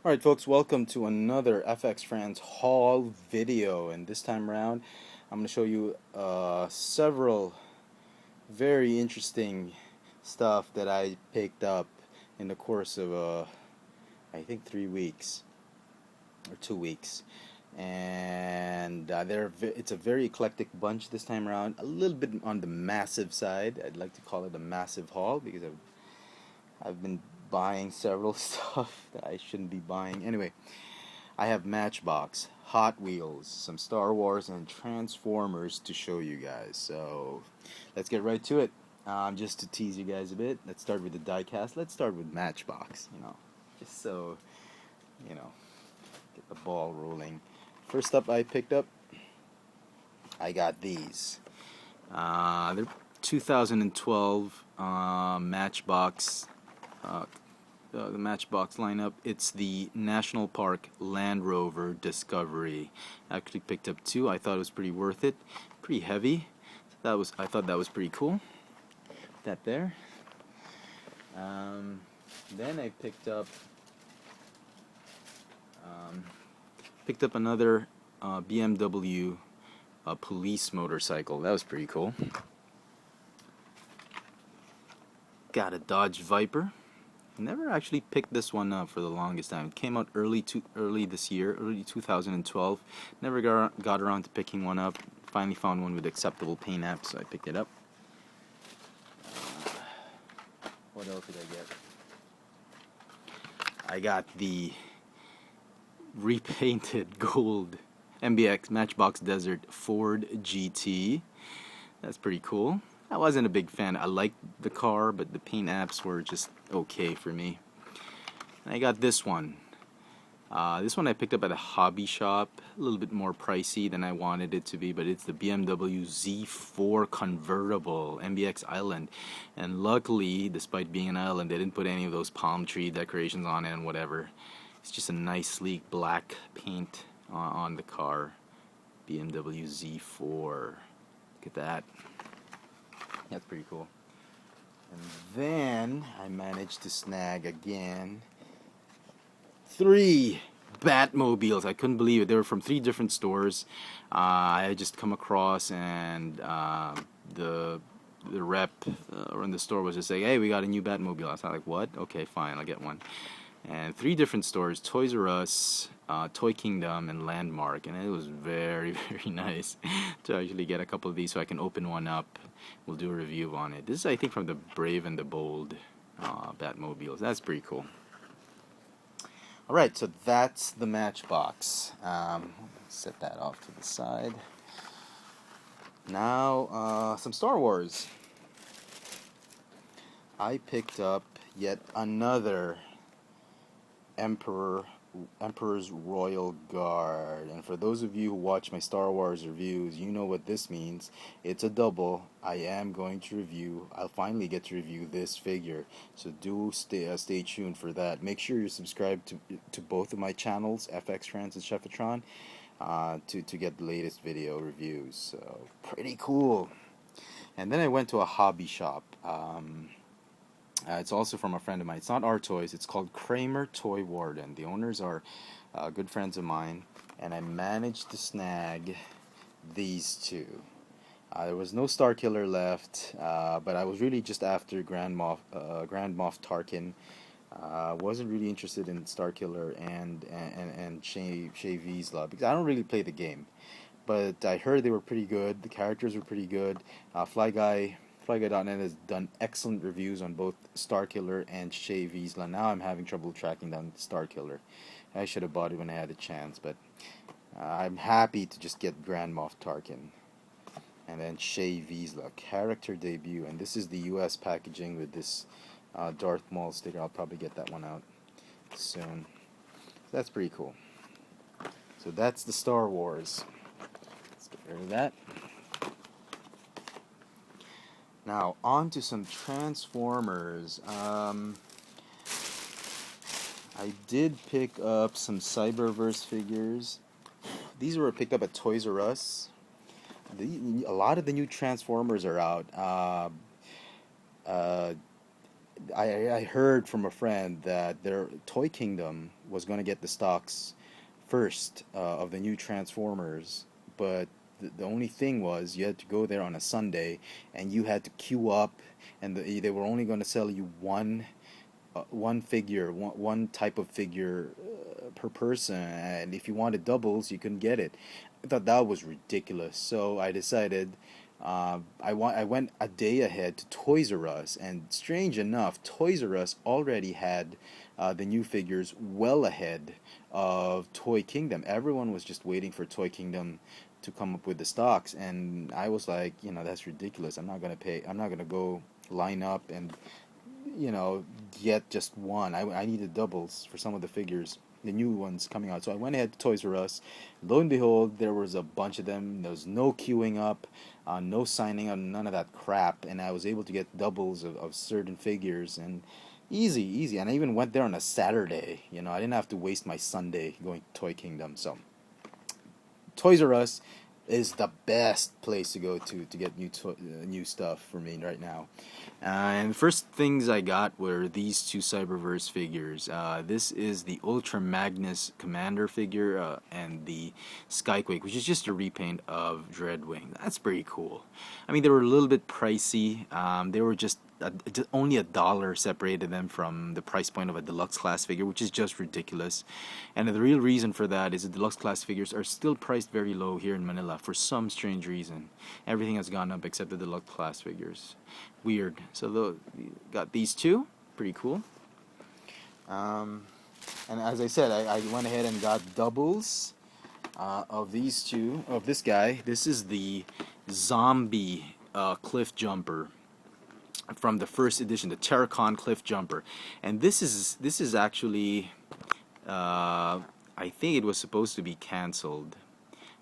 Alright folks, welcome to another fxfranz haul video, and this time around I'm going to show you several very interesting stuff that I picked up in the course of I think 3 weeks or 2 weeks, and it's a very eclectic bunch this time around, a little bit on the massive side. I'd like to call it a massive haul because I've been buying several stuff that I shouldn't be buying. Anyway, I have Matchbox, Hot Wheels, some Star Wars, and Transformers to show you guys. So let's get right to it. Just to tease you guys a bit, let's start with the diecast. Let's start with Matchbox, just so, you know, get the ball rolling. First up I picked up, I got these. They're 2012 Matchbox the Matchbox lineup. It's the National Park Land Rover Discovery. I actually picked up two. I thought it was pretty worth it. Pretty heavy. I thought that was pretty cool. That there. Then I picked up another BMW police motorcycle. That was pretty cool. Got a Dodge Viper. Never actually picked this one up for the longest time. It came out early this year, early 2012. Never got around to picking one up. Finally found one with acceptable paint apps, so I picked it up. What else did I get? I got the repainted gold MBX Matchbox Desert Ford GT. That's pretty cool. I wasn't a big fan. I liked the car, but the paint apps were just okay for me. And I got this one. This one I picked up at a hobby shop. A little bit more pricey than I wanted it to be, but it's the BMW Z4 convertible MBX Island. And luckily, despite being an island, they didn't put any of those palm tree decorations on it and whatever. It's just a nice, sleek black paint on the car. BMW Z4. Look at that. That's pretty cool. And then I managed to snag again 3 Batmobiles. I couldn't believe it. They were from 3 different stores. I had just come across, and the rep in the store was just saying, "Hey, we got a new Batmobile." I was like, "What? Okay, fine, I'll get one." And 3 different stores: Toys R Us, Toy Kingdom, and Landmark. And it was very, very nice to actually get a couple of these so I can open one up. We'll do a review on it. This is, I think, from the Brave and the Bold Batmobiles. That's pretty cool. Alright, so that's the Matchbox. Set that off to the side. Now, some Star Wars. I picked up yet another Emperor's Royal Guard. And for those of you who watch my Star Wars reviews, you know what this means. It's a double. I'll finally get to review this figure, so do stay tuned for that. Make sure you're subscribed to both of my channels, fxfranz and Cheffatron, to get the latest video reviews. So pretty cool. And then I went to a hobby shop. It's also from a friend of mine. It's not our toys. It's called Kramer Toy Warden. The owners are good friends of mine, and I managed to snag these two. There was no Star Killer left, but I was really just after Grand Moff Tarkin. Wasn't really interested in Star Killer and Shae Vizsla because I don't really play the game. But I heard they were pretty good. The characters were pretty good. FlyGuy.net has done excellent reviews on both Starkiller and Shae Vizsla. Now I'm having trouble tracking down Starkiller. I should have bought it when I had a chance, but I'm happy to just get Grand Moff Tarkin. And then Shae Vizsla, character debut. And this is the US packaging with this Darth Maul sticker. I'll probably get that one out soon. So that's pretty cool. So that's the Star Wars. Let's get rid of that. Now, on to some Transformers. I did pick up some Cyberverse figures. These were picked up at Toys R Us. A lot of the new Transformers are out. I heard from a friend that their Toy Kingdom was going to get the stocks first of the new Transformers, but the only thing was you had to go there on a Sunday and you had to queue up, and they were only going to sell you one figure, one type of figure per person, and if you wanted doubles, you couldn't get it. I thought that was ridiculous, so I decided I went a day ahead to Toys R Us, and strange enough, Toys R Us already had the new figures well ahead of Toy Kingdom. Everyone was just waiting for Toy Kingdom to come up with the stocks, and I was like, that's ridiculous. I'm not gonna pay. I'm not gonna go line up and get just one. I needed doubles for some of the figures, the new ones coming out. So I went ahead to Toys R Us. Lo and behold, there was a bunch of them. There was no queuing up, no signing up, none of that crap. And I was able to get doubles of certain figures, and easy, easy. And I even went there on a Saturday. I didn't have to waste my Sunday going to Toy Kingdom. So Toys R Us is the best place to go to get new stuff for me right now. And the first things I got were these two Cyberverse figures. This is the Ultra Magnus Commander figure and the Skyquake, which is just a repaint of Dreadwing. That's pretty cool. I mean, they were a little bit pricey. They were just only $1 separated them from the price point of a deluxe class figure, which is just ridiculous. And the real reason for that is the deluxe class figures are still priced very low here in Manila for some strange reason. Everything has gone up except the deluxe class figures. Weird. So got these two, pretty cool. And as I said, I went ahead and got doubles of these two. Of this guy. This is the zombie cliff jumper from the first edition, the Terracon Cliff Jumper, and this is actually, I think it was supposed to be canceled,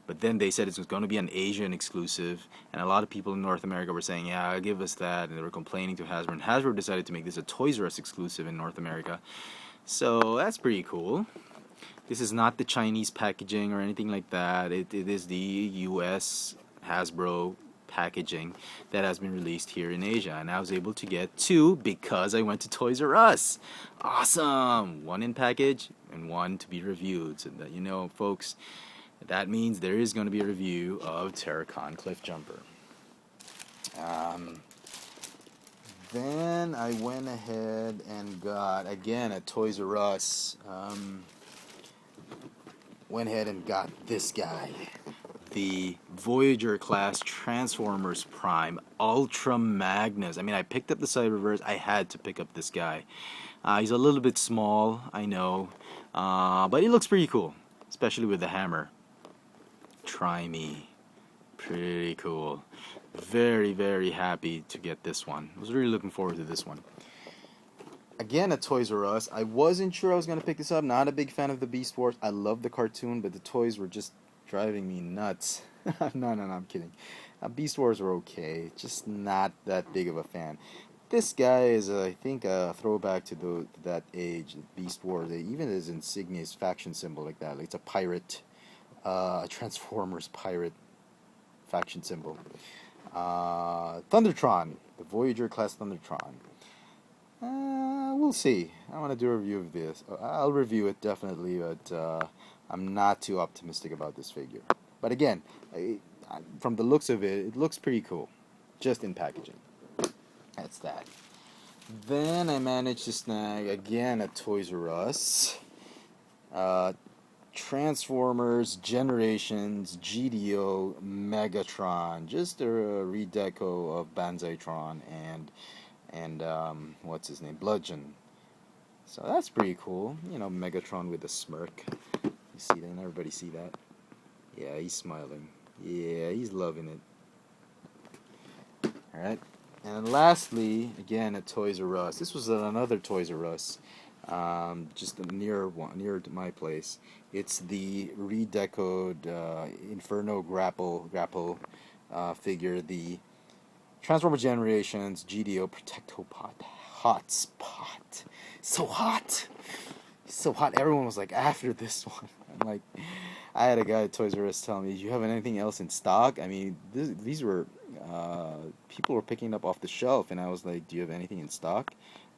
but then they said it was going to be an Asian exclusive, and a lot of people in North America were saying, yeah, give us that, and they were complaining to Hasbro, and Hasbro decided to make this a Toys R Us exclusive in North America, so that's pretty cool. This is not the Chinese packaging or anything like that. It is the US Hasbro packaging that has been released here in Asia, and I was able to get two because I went to Toys R Us. Awesome! One in package and one to be reviewed. So that folks, that means there is going to be a review of Terracon Cliff Jumper. Then I went ahead and got, again at Toys R Us, went ahead and got this guy, the Voyager class Transformers Prime Ultra Magnus. I mean, I picked up the Cyberverse. I had to pick up this guy. He's a little bit small, I know, but he looks pretty cool, especially with the hammer. Try me. Pretty cool. Very, very happy to get this one. I was really looking forward to this one. Again at Toys R Us, I wasn't sure I was going to pick this up. Not a big fan of the Beast Wars. I love the cartoon, but the toys were just driving me nuts. No, I'm kidding. Beast Wars were okay, just not that big of a fan. This guy is, I think, a throwback to that age, Beast Wars. Even his insignia, his faction symbol like that. Like it's a pirate, a Transformers pirate faction symbol. Thundertron, the Voyager class Thundertron. We'll see. I want to do a review of this. I'll review it definitely, but I'm not too optimistic about this figure. But again, from the looks of it, it looks pretty cool, just in packaging. That's that. Then I managed to snag, again at Toys R Us, Transformers Generations GDO Megatron, just a redeco of Banzaitron and what's his name, Bludgeon. So that's pretty cool. Megatron with a smirk. You see that? Everybody see that? Yeah, he's smiling. Yeah, he's loving it. Alright. And lastly, again at Toys R Us. This was another Toys R Us. Just near to my place. It's the redecoed Inferno Grapple figure, the Transformer Generations GDO Protectopod Hotspot. So hot! So hot. Everyone was like after this one. I'm like, I had a guy at Toys R Us telling me, "Do you have anything else in stock?" I mean, these were people were picking up off the shelf, and I was like, "Do you have anything in stock?"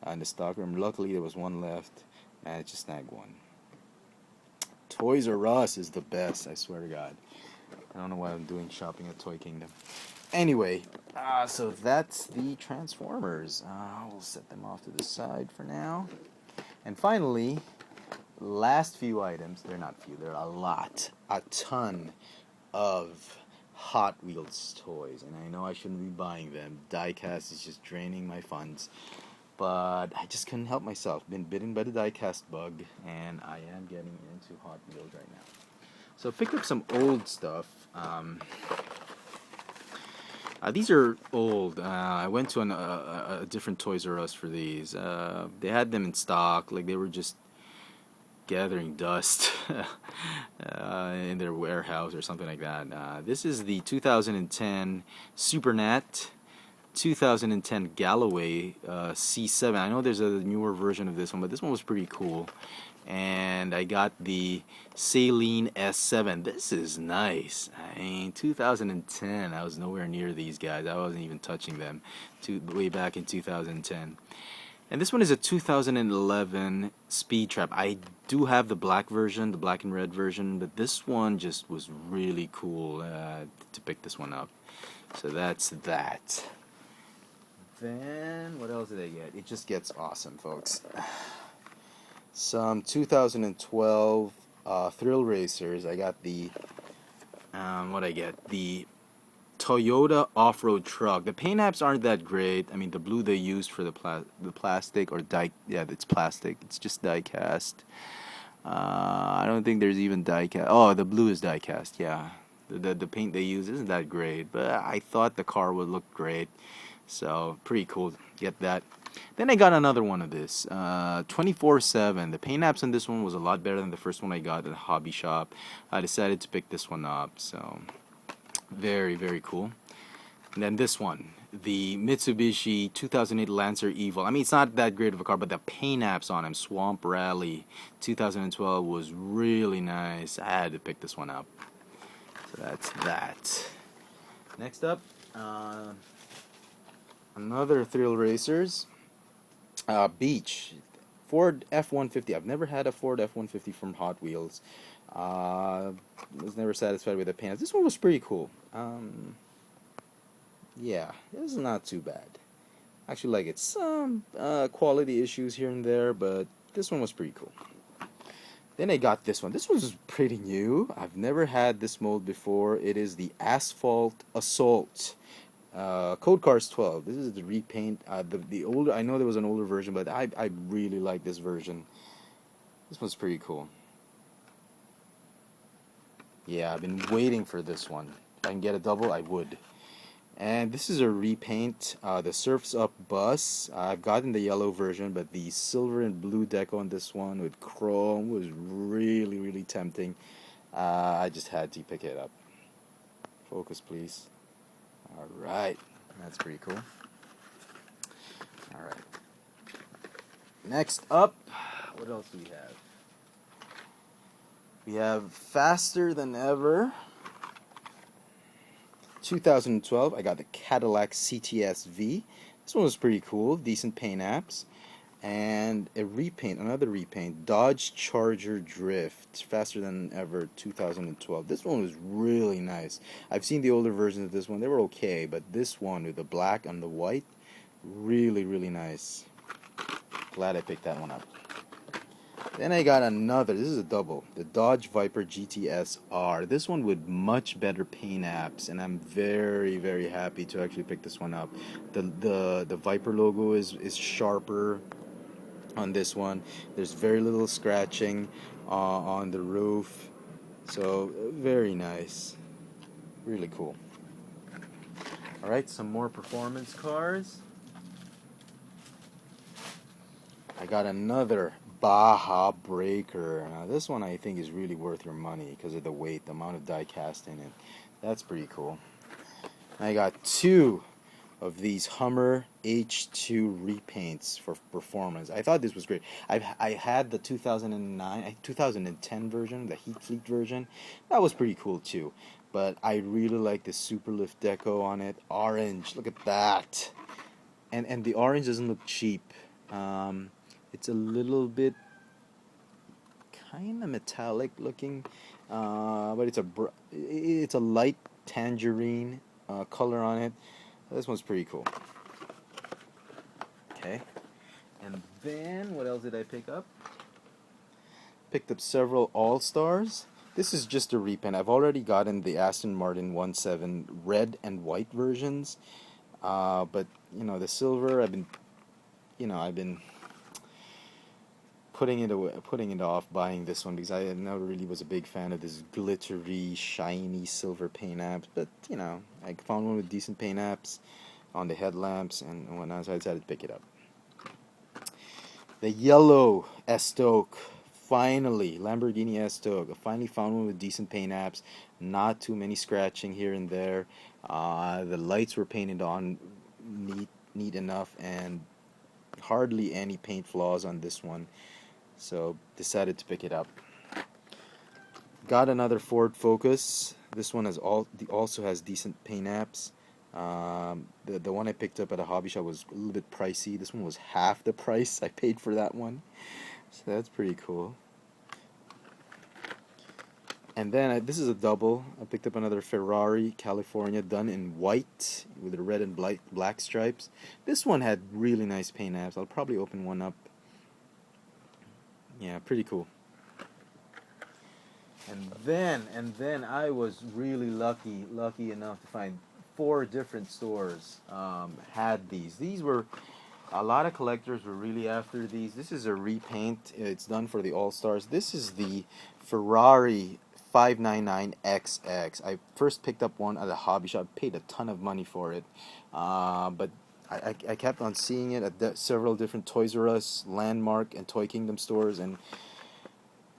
in the stockroom. Luckily, there was one left, and I just snagged one. Toys R Us is the best, I swear to God. I don't know why I'm doing shopping at Toy Kingdom. Anyway, so that's the Transformers. We'll set them off to the side for now. And finally, last few items. They're not few, they're a ton of Hot Wheels toys. And I know I shouldn't be buying them. Diecast is just draining my funds. But I just couldn't help myself. Been bitten by the diecast bug, and I am getting into Hot Wheels right now. So I picked up some old stuff. These are old. I went to a different Toys R Us for these. They had them in stock, like they were just gathering dust in their warehouse or something like that. This is the 2010 Supernat, 2010 Galloway C7. I know there's a newer version of this one, but this one was pretty cool. And I got the Saline S7. This is nice. I mean, 2010, I was nowhere near these guys. I wasn't even touching them way back in 2010. And this one is a 2011 Speed Trap. I do have the black version, the black and red version, but this one just was really cool to pick this one up. So that's that. Then, what else did I get? It just gets awesome, folks. Some 2012 Thrill Racers. I got the the Toyota off-road truck. The paint apps aren't that great. I mean, the blue they used for the plastic or it's plastic. It's just die cast. I don't think there's even die cast. Oh, the blue is die cast. Yeah, the paint they use isn't that great, but I thought the car would look great, so pretty cool. Get that. Then I got another one of this, 24/7. The paint apps on this one was a lot better than the first one I got at the hobby shop. I decided to pick this one up, so very, very cool. And then this one, the Mitsubishi 2008 Lancer Evo. I mean, it's not that great of a car, but the paint apps on him, Swamp Rally 2012, was really nice. I had to pick this one up. So that's that. Next up, another Thrill Racers. Beach, Ford F-150. I've never had a Ford F-150 from Hot Wheels. Was never satisfied with the paint. This one was pretty cool. Yeah, it's not too bad. Actually like it. Some quality issues here and there, but this one was pretty cool. Then I got this one. This was pretty new. I've never had this mold before. It is the Asphalt Assault. Code Cars 12. This is the repaint. The older. I know there was an older version, but I really like this version. This one's pretty cool. Yeah, I've been waiting for this one. If I can get a double, I would. And this is a repaint. The Surf's Up bus. I've gotten the yellow version, but the silver and blue deco on this one with chrome was really, really tempting. I just had to pick it up. Focus, please. Alright, that's pretty cool. Alright. Next up, what else do we have? We have Faster Than Ever. 2012, I got the Cadillac CTS V. This one was pretty cool, decent paint apps. And a repaint, another repaint, Dodge Charger Drift, Faster Than Ever 2012. This one was really nice. I've seen the older versions of this one, they were okay, but this one with the black and the white, really, really nice. Glad I picked that one up. Then I got another, this is a double, the Dodge Viper GTS R. This one with much better paint apps, and I'm very, very happy to actually pick this one up. The Viper logo is sharper on this one. There's very little scratching on the roof, so very nice, really cool. Alright, some more performance cars. I got another Baja Breaker. Now this one I think is really worth your money because of the weight, the amount of die cast in it. That's pretty cool. I got two of these Hummer H2 repaints for performance. I thought this was great. I had the 2010 version, the Heat Fleet version. That was pretty cool too. But I really like the Superlift deco on it. Orange, look at that. And the orange doesn't look cheap. It's a little bit kind of metallic looking, but it's a light tangerine color on it. This one's pretty cool. Okay, and then what else did I pick up? Picked up several All Stars. This is just a repaint. I've already gotten the Aston Martin 1.7 red and white versions, but the silver. I've been putting it off buying this one because I never really was a big fan of this glittery, shiny silver paint apps. But I found one with decent paint apps on the headlamps and whatnot, so I decided to pick it up. The yellow Estoque, finally, Lamborghini Estoque. I finally found one with decent paint apps, not too many scratching here and there. The lights were painted on neat enough, and hardly any paint flaws on this one. So decided to pick it up. Got another Ford Focus. This one also has decent paint apps. The one I picked up at a hobby shop was a little bit pricey. This one was half the price I paid for that one, so that's pretty cool. And then this is a double. I picked up another Ferrari California done in white with the red and black stripes. This one had really nice paint apps. I'll probably open one up. Yeah, pretty cool. And then I was really lucky enough to find 4 different stores had these. These were a lot of collectors were really after these. This is a repaint. It's done for the All Stars. This is the Ferrari 599XX. I first picked up one at a hobby shop. Paid a ton of money for it, but I kept on seeing it at several different Toys R Us, Landmark, and Toy Kingdom stores, and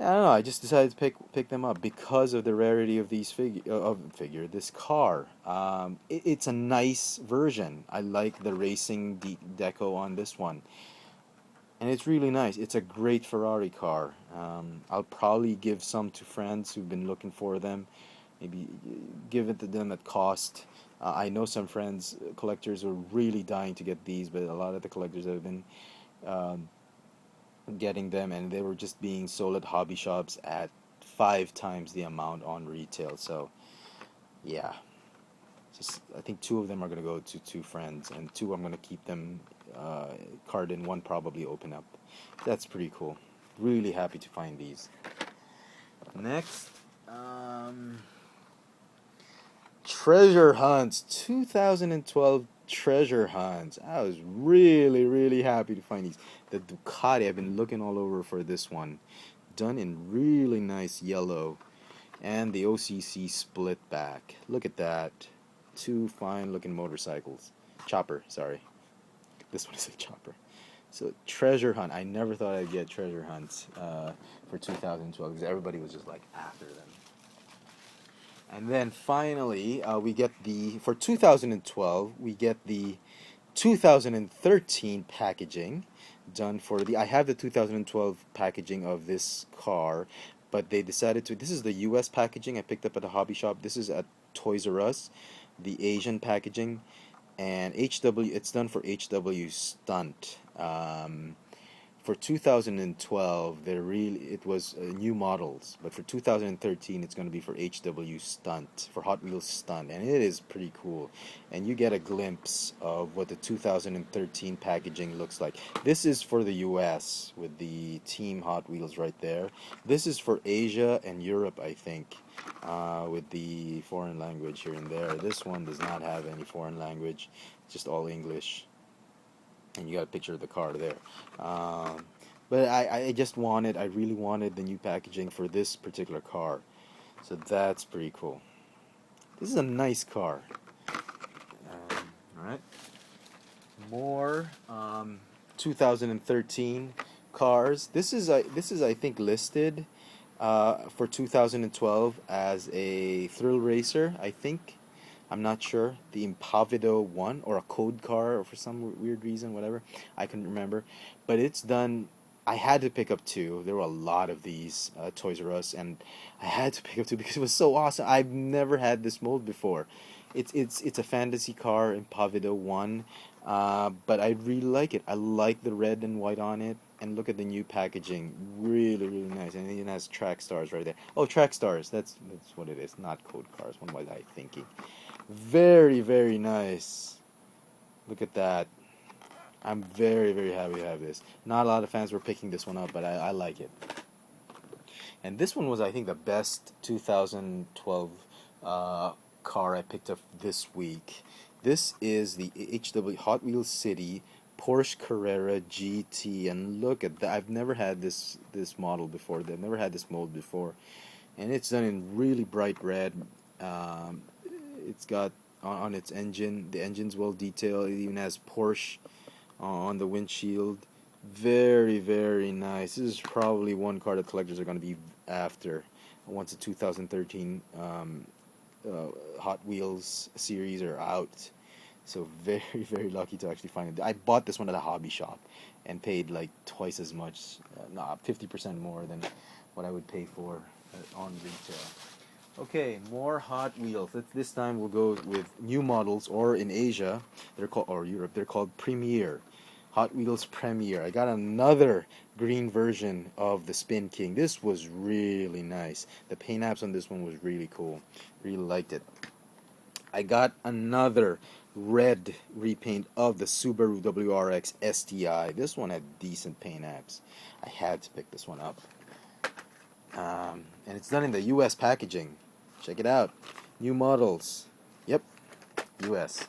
I don't know. I just decided to pick them up because of the rarity of this car. It's a nice version. I like the racing deco on this one, and it's really nice. It's a great Ferrari car. I'll probably give some to friends who've been looking for them. Maybe give it to them at cost. I know some friends, collectors, are really dying to get these, but a lot of the collectors have been getting them, and they were just being sold at hobby shops at 5 times the amount on retail. So yeah, I think 2 of them are going to go to 2 friends, and 2 I'm going to keep them card in, 1 probably open up. That's pretty cool. Really happy to find these. Next, treasure hunts, 2012 treasure hunts. I was really happy to find these. The Ducati, I've been looking all over for this one. Done in really nice yellow. And the OCC split back. Look at that. 2 fine looking motorcycles. Chopper, sorry. This one is a chopper. So treasure hunt. I never thought I'd get treasure hunts for 2012 because everybody was just like after them. And then finally, we get for 2012, we get the 2013 packaging done for I have the 2012 packaging of this car, but they decided this is the US packaging I picked up at a hobby shop. This is at Toys R Us, the Asian packaging, and it's done for HW Stunt. For 2012, it was new models, but for 2013, it's going to be for HW Stunt, for Hot Wheels Stunt, and it is pretty cool. And you get a glimpse of what the 2013 packaging looks like. This is for the US with the Team Hot Wheels right there. This is for Asia and Europe, I think, with the foreign language here and there. This one does not have any foreign language, just all English. And you got a picture of the car there. But I really wanted the new packaging for this particular car. So that's pretty cool. This is a nice car. Alright. More 2013 cars. This is I think listed for 2012 as a thrill racer, I think. I'm not sure. The Impavido 1 or a code car, or for some weird reason, whatever. I couldn't remember. But it's done. I had to pick up 2. There were a lot of these Toys R Us, and I had to pick up 2 because it was so awesome. I've never had this mold before. It's a fantasy car, Impavido 1. But I really like it. I like the red and white on it. And look at the new packaging. Really, really nice. And it even has track stars right there. Oh, track stars. That's what it is. Not code cars. What was I thinking? Very, very nice. Look at that. I'm very, very happy to have this. Not a lot of fans were picking this one up, but I like it. And this one was, I think, the best 2012 car I picked up this week. This is the Hot Wheels City Porsche Carrera GT, and look at that. I've never had this model before. I've never had this mold before, and it's done in really bright red. Um, it's got on its engine. The engine's well detailed. It even has Porsche on the windshield. Very, very nice. This is probably one car that collectors are going to be after once the 2013 Hot Wheels series are out. So very, very lucky to actually find it. I bought this one at a hobby shop and paid like twice as much, 50% more than what I would pay for on retail. Okay, more Hot Wheels. This time we'll go with new models, or in Asia, or Europe, they're called Premier. Hot Wheels Premier. I got another green version of the Spin King. This was really nice. The paint apps on this one was really cool. Really liked it. I got another red repaint of the Subaru WRX STI. This one had decent paint apps. I had to pick this one up. And it's done in the US packaging. Check it out. New models. Yep, US.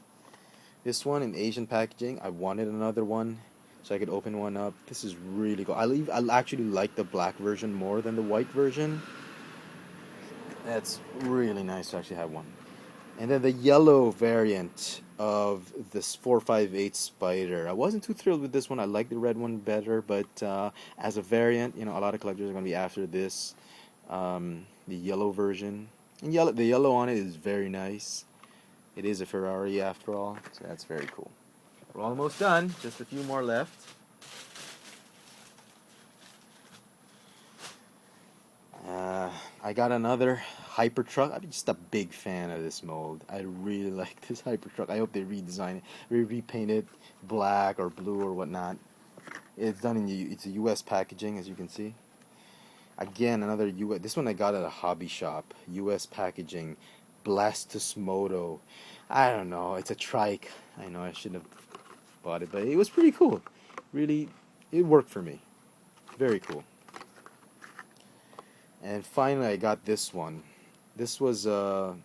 This one in Asian packaging. I wanted another one so I could open one up. This is really cool. I actually like the black version more than the white version. That's really nice to actually have one. And then the yellow variant of this 458 Spider. I wasn't too thrilled with this one. I like the red one better, but as a variant, a lot of collectors are going to be after this. The yellow version. And the yellow on it is very nice. It is a Ferrari after all, so that's very cool. We're almost done. Just a few more left. I got another Hypertruck. I'm just a big fan of this mold. I really like this Hypertruck. I hope they redesign it, repaint it black or blue or whatnot. It's done it's a U.S. packaging, as you can see. Again, another U.S. This one I got at a hobby shop. U.S. packaging. Blastus Moto. I don't know. It's a trike. I know I shouldn't have bought it, but it was pretty cool. Really, it worked for me. Very cool. And finally, I got this one. This was a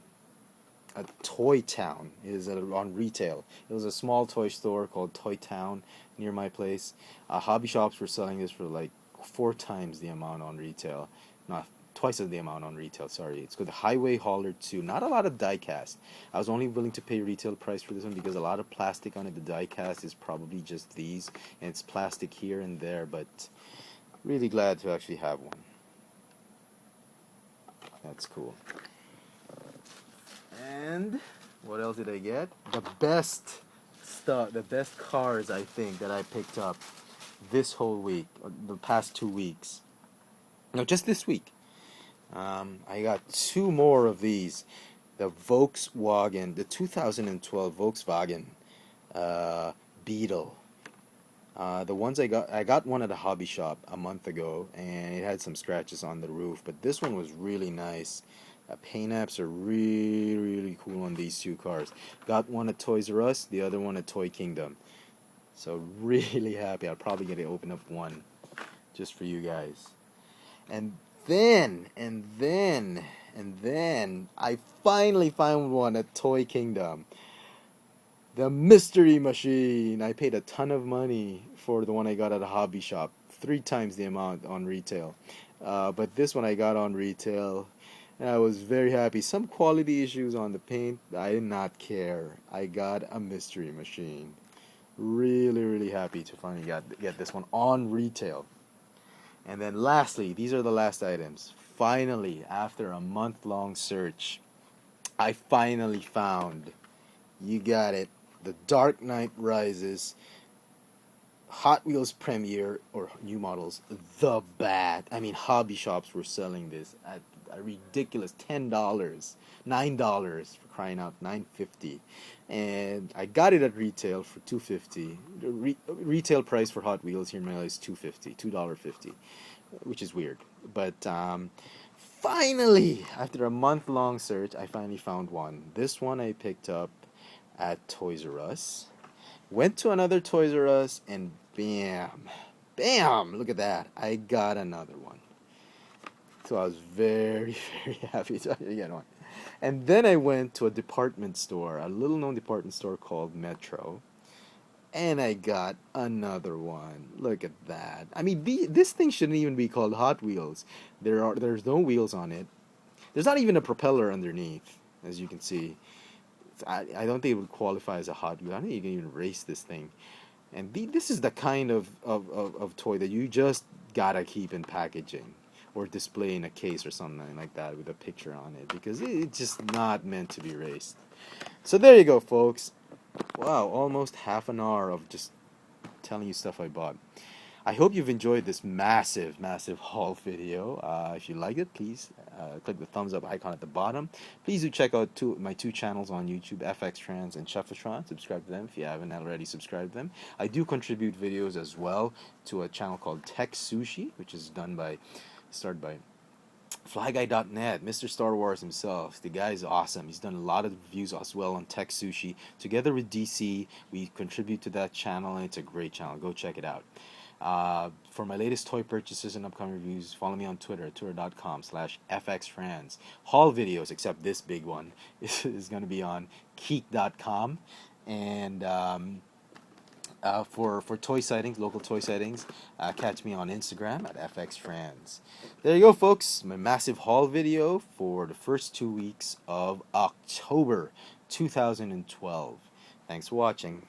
Toy Town. It is on retail. It was a small toy store called Toy Town near my place. Hobby shops were selling this for like 4 times the amount on retail. Not twice as the amount on retail, sorry. It's called the Highway Hauler 2. Not a lot of die cast. I was only willing to pay retail price for this one because a lot of plastic on it. The die cast is probably just these, and it's plastic here and there, but really glad to actually have one. That's cool. And what else did I get? The best stuff, the best cars I think that I picked up this whole week, or the past 2 weeks. No, just this week. I got 2 more of these. The Volkswagen, the 2012 Volkswagen Beetle. The ones I got one at a hobby shop a month ago, and it had some scratches on the roof, but this one was really nice. Paint apps are really, really cool on these 2 cars. Got one at Toys R Us, the other one at Toy Kingdom. So really happy. I'll probably get to open up one just for you guys. And then I finally found one at Toy Kingdom. The Mystery Machine. I paid a ton of money for the one I got at a hobby shop. 3 times the amount on retail. But this one I got on retail. And I was very happy. Some quality issues on the paint. I did not care. I got a Mystery Machine. Really, really happy to finally get this one on retail. And then lastly, these are the last items. Finally, after a month-long search, I finally found, you got it, the Dark Knight Rises Hot Wheels Premier, or new models, the Bat. I mean, hobby shops were selling this at a ridiculous $10, $9 for crying out, $9.50, and I got it at retail for $2.50. The retail price for Hot Wheels here in Manila is $2.50, $2.50, which is weird. But finally, after a month-long search, I finally found one. This one I picked up at Toys R Us. Went to another Toys R Us, and bam, bam, look at that. I got another one. So I was very, very happy to get one. And then I went to a department store, a little-known department store called Metro, and I got another one. Look at that. I mean, this thing shouldn't even be called Hot Wheels. There's no wheels on it. There's not even a propeller underneath, as you can see. I don't think it would qualify as a Hot Wheel. I don't think you can even race this thing. And this is the kind of toy that you just gotta keep in packaging or display in a case or something like that with a picture on it, because it's just not meant to be raced. So there you go, folks. Wow, almost half an hour of just telling you stuff I bought. I hope you've enjoyed this massive, massive haul video. If you like it, please click the thumbs up icon at the bottom. Please do check out my two channels on YouTube, fxfranz and fxfranz. Subscribe to them if you haven't already subscribed to them. I do contribute videos as well to a channel called Tech Sushi, which is started by FlyGuy.net, Mr. Star Wars himself. The guy is awesome. He's done a lot of reviews as well on Tech Sushi. Together with DC, we contribute to that channel, and it's a great channel. Go check it out. For my latest toy purchases and upcoming reviews, follow me on Twitter at twitter.com/fxfranz. Haul videos, except this big one, is going to be on keek.com. And for toy sightings, local toy sightings, catch me on Instagram at fxfranz. There you go, folks. My massive haul video for the first 2 weeks of October 2012. Thanks for watching.